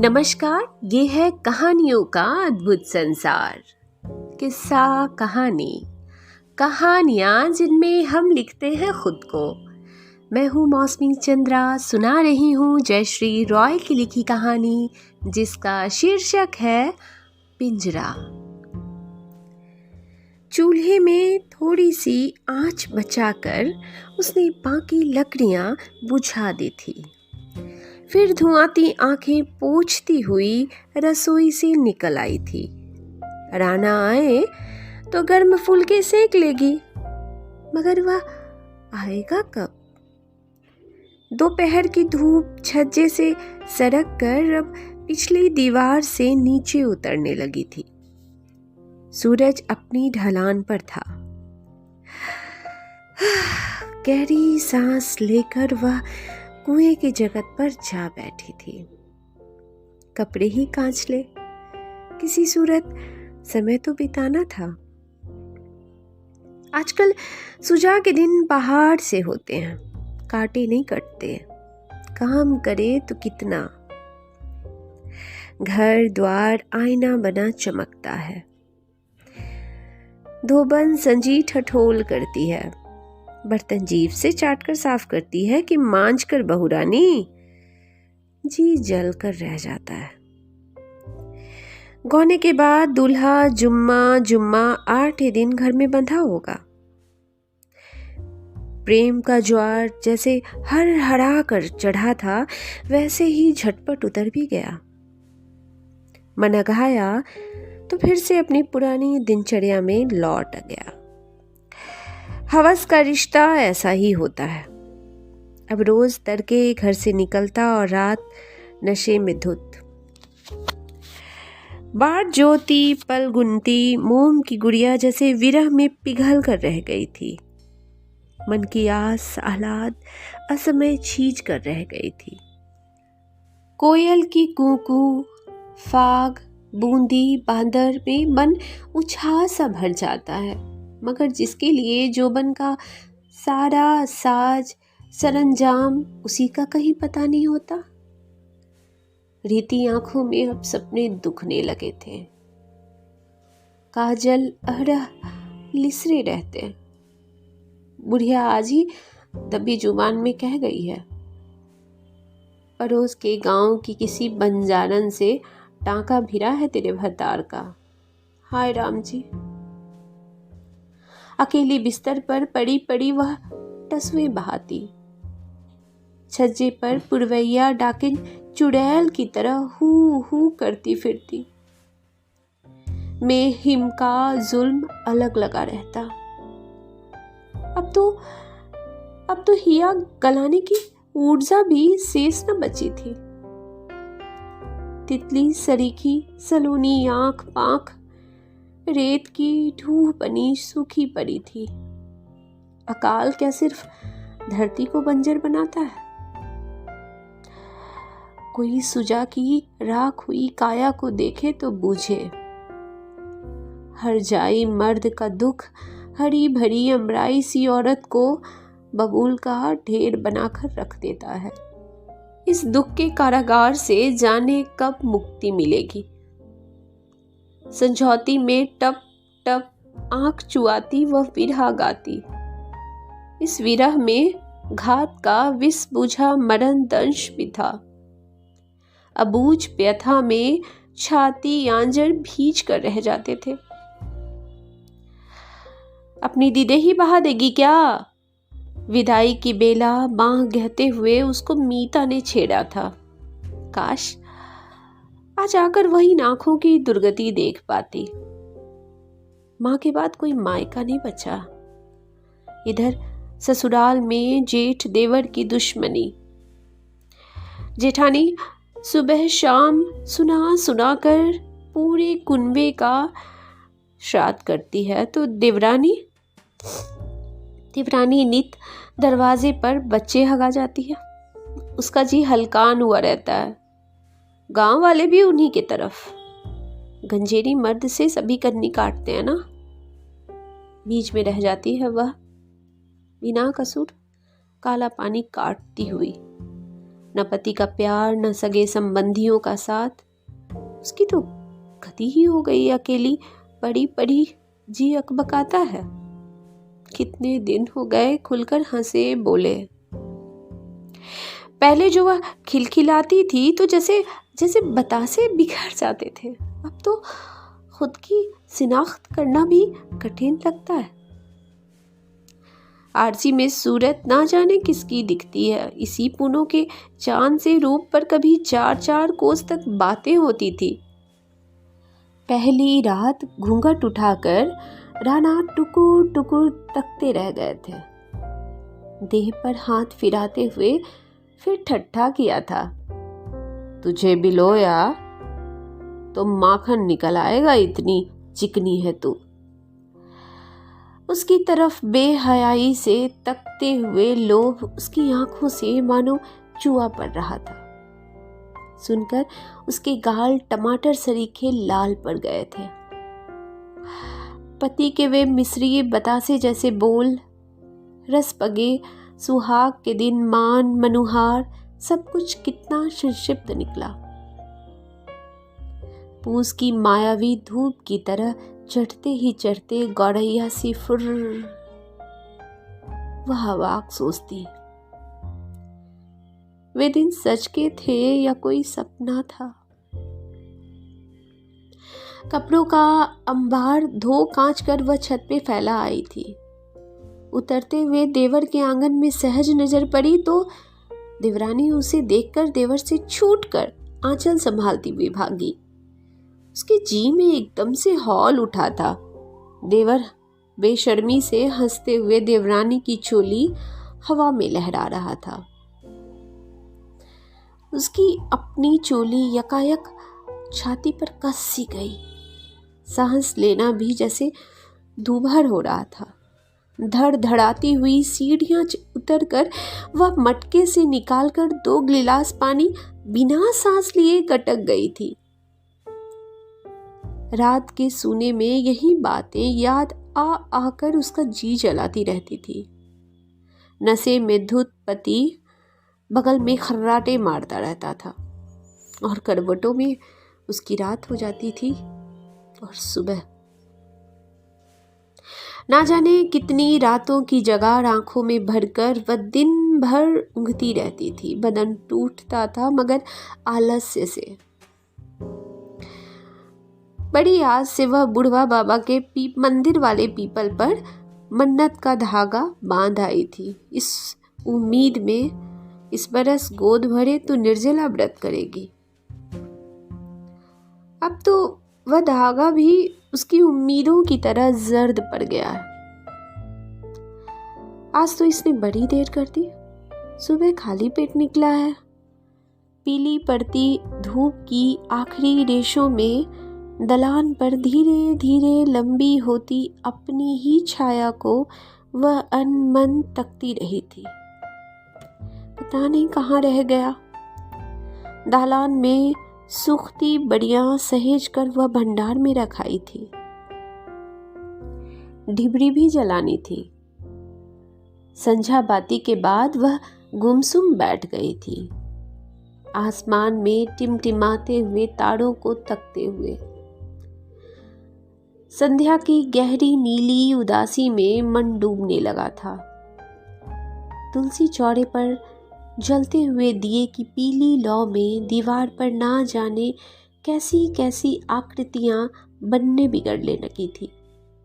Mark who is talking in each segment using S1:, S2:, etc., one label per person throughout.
S1: नमस्कार, ये है कहानियों का अद्भुत संसार। किस्सा कहानी, कहानियाँ जिनमें हम लिखते हैं खुद को। मैं हूँ मौसमी चंद्रा, सुना रही हूँ जयश्री रॉय की लिखी कहानी जिसका शीर्षक है पिंजरा। चूल्हे में थोड़ी सी आंच बचाकर उसने बाकी लकड़ियाँ बुझा दी थी। फिर धुआंती आंखें पोंछती हुई रसोई से निकल आई थी। राना आए तो गर्म फुलके सेक लेगी, मगर वह आएगा कब? दोपहर की धूप छज्जे से सरक कर अब पिछली दीवार से नीचे उतरने लगी थी। सूरज अपनी ढलान पर था। गहरी सांस लेकर वह कुएं की जगह पर जा बैठी थी। कपड़े ही कांच ले, किसी सूरत समय तो बिताना था। आजकल सुजा के दिन पहाड़ से होते हैं, कांटे नहीं कटते। काम करे तो कितना। घर द्वार आईना बना चमकता है। धोबन संजी ठठोल करती है, बर्तन जीभ से चाट कर साफ करती है कि मांझ कर बहुरानी। जी जल कर रह जाता है। गौने के बाद दूल्हा जुम्मा 8 दिन घर में बंधा होगा। प्रेम का ज्वार जैसे हर हरा कर चढ़ा था, वैसे ही झटपट उतर भी गया। मन अघाया तो फिर से अपनी पुरानी दिनचर्या में लौट गया। हवस का रिश्ता ऐसा ही होता है। अब रोज तड़के घर से निकलता और रात नशे में धुत। बाट ज्योति पल गुनती मोम की गुड़िया जैसे विरह में पिघल कर रह गई थी। मन की आस आह्लाद असमय छींच कर रह गई थी। कोयल की कूकू, फाग, बूंदी, बांदर में मन उछाल सा भर जाता है, मगर जिसके लिए जोबन का सारा साज सरंजाम उसी का कहीं पता नहीं होता। रीति आंखों में अब सपने दुखने लगे थे। काजल अहरह लिसरे रहते। बुढ़िया आज ही दबी जुबान में कह गई है। पड़ोस के गांव की किसी बंजारन से टांका भिरा है तेरे भतार का। हाय राम जी। अकेली बिस्तर पर पड़ी पड़ी वह तस्वीर बहाती। छज्जे पर पुरवैया डाकिन चुड़ैल की तरह हू हू करती फिरती। में हिम का जुल्म अलग लगा रहता। अब तो हिया गलाने की ऊर्जा भी शेष न बची थी। तितली सरीखी सलोनी आंख पांख रेत की ढूह बनी सूखी पड़ी थी। अकाल क्या सिर्फ धरती को बंजर बनाता है? कोई सुजा की राख हुई काया को देखे तो बूझे। हर जाई मर्द का दुख हरी भरी अमराई सी औरत को बबूल का ढेर बनाकर रख देता है। इस दुख के कारागार से जाने कब मुक्ति मिलेगी। संझौती में टप टप आंख चुआती वह विरह गाती। इस विरह में घात का विष बुझा मरण दंश भी था। अबूझ व्यथा में छाती आंजर भीज कर रह जाते थे। अपनी दीदे ही बहा देगी क्या? विदाई की बेला बांह गहते हुए उसको मीता ने छेड़ा था। काश आज आकर वही आंखों की दुर्गति देख पाती। मां के बाद कोई मायका नहीं बचा। इधर ससुराल में जेठ देवर की दुश्मनी। जेठानी सुबह शाम सुना सुना कर पूरे कुनबे का श्राद्ध करती है, तो देवरानी नित दरवाजे पर बच्चे हगा जाती है। उसका जी हलकान हुआ रहता है। गांव वाले भी उन्हीं के तरफ। गंजेरी मर्द से सभी कन्नी काटते हैं ना। बीच में रह जाती है वह बिना कसूर काला पानी काटती हुई। न पति का प्यार, न सगे संबंधियों का साथ। उसकी तो गति ही हो गई, अकेली पड़ी पड़ी जी अकबकाता है। कितने दिन हो गए खुलकर हंसे बोले। पहले जो वह खिलखिलाती थी तो जैसे जैसे बतासे बिखर जाते थे, अब तो खुद की शिनाख्त करना भी कठिन लगता है। आरसी में सूरत ना जाने किसकी दिखती है। इसी पुनों के चांद से रूप पर कभी 4-4 कोस तक बातें होती थी। पहली रात घूंघट उठाकर राणा टुकुर टुकुर तकते रह गए थे। देह पर हाथ फिराते हुए फिर ठट्ठा किया था। तुझे बिलोया तो माखन निकल आएगा, इतनी चिकनी है तू। उसकी तरफ बेहयाई से तकते हुए लोभ उसकी आंखों से मानो चुआ पड़ रहा था। सुनकर उसके गाल टमाटर सरीखे लाल पड़ गए थे। पति के वे मिस्री बतासे जैसे बोल, रस पगे सुहाग के दिन मान मनुहार, सब कुछ कितना संक्षिप्त निकला। पूस की मायावी धूप की तरह चढ़ते ही चढ़ते गौरैया सी फुर वह अवाक सोचती, वे दिन सच के थे या कोई सपना था। कपड़ों का अंबार धो कांच कर वह छत पे फैला आई थी। उतरते हुए देवर के आंगन में सहज नजर पड़ी तो देवरानी उसे देखकर देवर से छूटकर आंचल संभालती हुई भागी। उसके जी में एकदम से हौल उठा था। देवर बेशर्मी से हंसते हुए देवरानी की चोली हवा में लहरा रहा था। उसकी अपनी चोली यकायक छाती पर कस सी गई। सांस लेना भी जैसे दूभर हो रहा था। धड़ धड़ाती हुई सीढ़ियां उतरकर वह मटके से निकालकर 2 गिलास पानी बिना सांस लिए गटक गई थी। रात के सोने में यही बातें याद आ आकर उसका जी जलाती रहती थी। नशे में धुत पति बगल में खर्राटे मारता रहता था और करवटों में उसकी रात हो जाती थी और सुबह ना जाने कितनी रातों की जगार आंखों में भरकर वह दिन भर ऊँघती रहती थी। बदन टूटता था मगर आलस्य से। बड़ी आज से वह बुढ़वा बाबा के मंदिर वाले पीपल पर मन्नत का धागा बांध आई थी, इस उम्मीद में इस बरस गोद भरे तो निर्जला व्रत करेगी। अब तो वह धागा भी उसकी उम्मीदों की तरह जर्द पड़ गया है। आज तो इसने बड़ी देर कर दी। सुबह खाली पेट निकला है। पीली पड़ती धूप की आखिरी रेशों में दलान पर धीरे धीरे लंबी होती अपनी ही छाया को वह अनमन तकती रही थी। पता नहीं कहाँ रह गया। दालान में सूखती बड़ियां सहेज कर वह भंडार में रखाई थी। ढिबरी भी जलानी थी। संझा बाती के बाद वह गुमसुम बैठ गई थी, आसमान में टिमटिमाते हुए तारों को तकते हुए। संध्या की गहरी नीली उदासी में मन डूबने लगा था। तुलसी चौड़े पर जलते हुए दिए की पीली लौ में दीवार पर ना जाने कैसी कैसी आकृतियां बनने बिगड़ने लगी थी,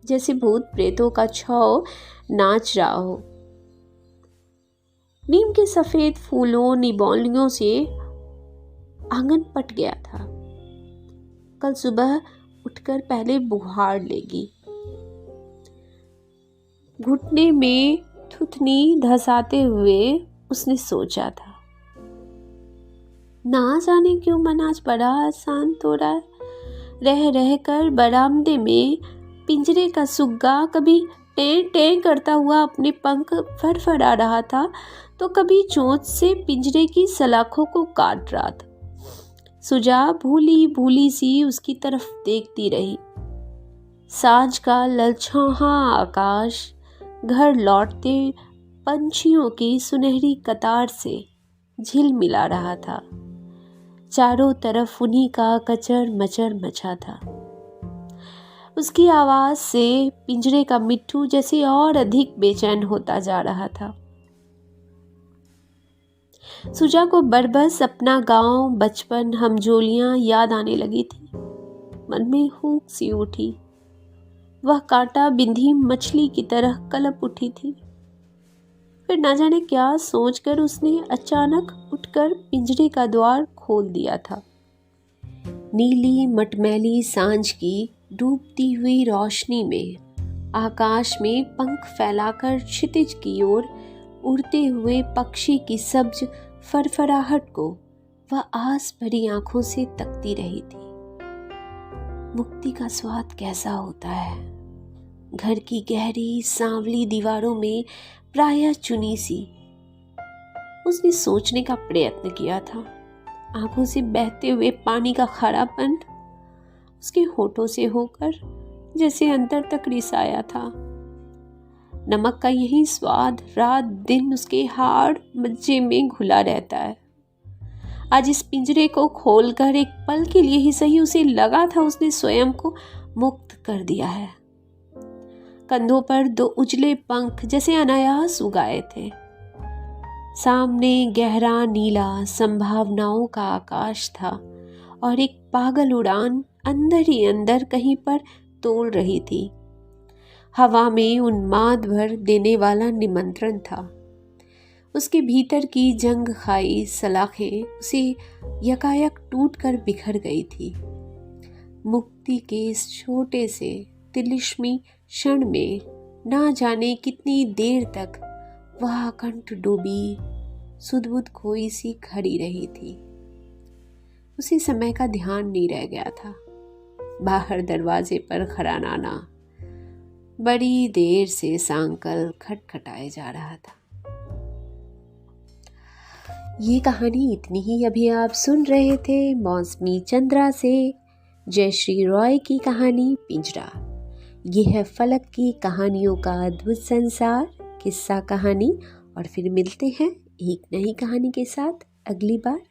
S1: जैसे भूत प्रेतों का छौ नाच रहा हो। नीम के सफेद फूलों निबोलियों से आंगन पट गया था। कल सुबह उठकर पहले बुहार लेगी। घुटने में थुथनी धसाते हुए उसने सोचा था, ना जाने क्यों मन आज बड़ा शांत हो रहा है। रह रह कर बरामदे में पिंजरे का सुग्गा कभी टें टें करता हुआ अपने पंख फड़फड़ा रहा था तो कभी चोंच से पिंजरे की सलाखों को काट रहा था। सुजा भूली भूली सी उसकी तरफ देखती रही। सांझ का ललछौहा आकाश, घर लौटते पंछियों की सुनहरी कतार से झिलमिला रहा था। चारों तरफ उन्हीं का कचर मचर मचा था। उसकी आवाज से पिंजरे का मिट्ठू जैसे और अधिक बेचैन होता जा रहा था। सुजा को बरबस अपना गांव, बचपन, हमजोलियां याद आने लगी थी। मन में हुक सी उठी। वह कांटा बिंधी मछली की तरह कलप उठी थी। फिर न जाने क्या सोचकर उसने अचानक उठकर पिंजरे का द्वार खोल दिया था। नीली मटमैली सांझ की डूबती हुई रोशनी में आकाश में पंख फैलाकर क्षितिज की ओर उड़ते हुए पक्षी की सब्ज फरफराहट को वह आस भरी आंखों से तकती रही थी। मुक्ति का स्वाद कैसा होता है। घर की गहरी सांवली दीवारों में प्रायः चुनी सी उसने सोचने का प्रयत्न किया था। आंखों से बहते हुए पानी का खारापन उसके होठों से होकर जैसे अंतर तक रिसाया था। नमक का यही स्वाद रात दिन उसके हाड़ मज्जे में घुला रहता है। आज इस पिंजरे को खोलकर एक पल के लिए ही सही उसे लगा था उसने स्वयं को मुक्त कर दिया है। कंधों पर दो उजले पंख जैसे अनायास उगाए थे। सामने गहरा नीला संभावनाओं का आकाश था और एक पागल उड़ान अंदर ही अंदर कहीं पर तोल रही थी। हवा में उन्माद भर देने वाला निमंत्रण था। उसके भीतर की जंग खाई सलाखें उसे यकायक टूट कर बिखर गई थी। मुक्ति के इस छोटे से तिलिस्मी क्षण में ना जाने कितनी देर तक वह कंठ डूबी सुध-बुध खोई सी खड़ी रही थी। उसे समय का ध्यान नहीं रह गया था। बाहर दरवाजे पर खड़ाना बड़ी देर से सांकल खटखटाए जा रहा था। ये कहानी इतनी ही अभी आप सुन रहे थे मौसमी चंद्रा से जयश्री रॉय की कहानी पिंजरा। ये है फलक की कहानियों का अद्भुत संसार, किस्सा कहानी। और फिर मिलते हैं एक नई कहानी के साथ अगली बार।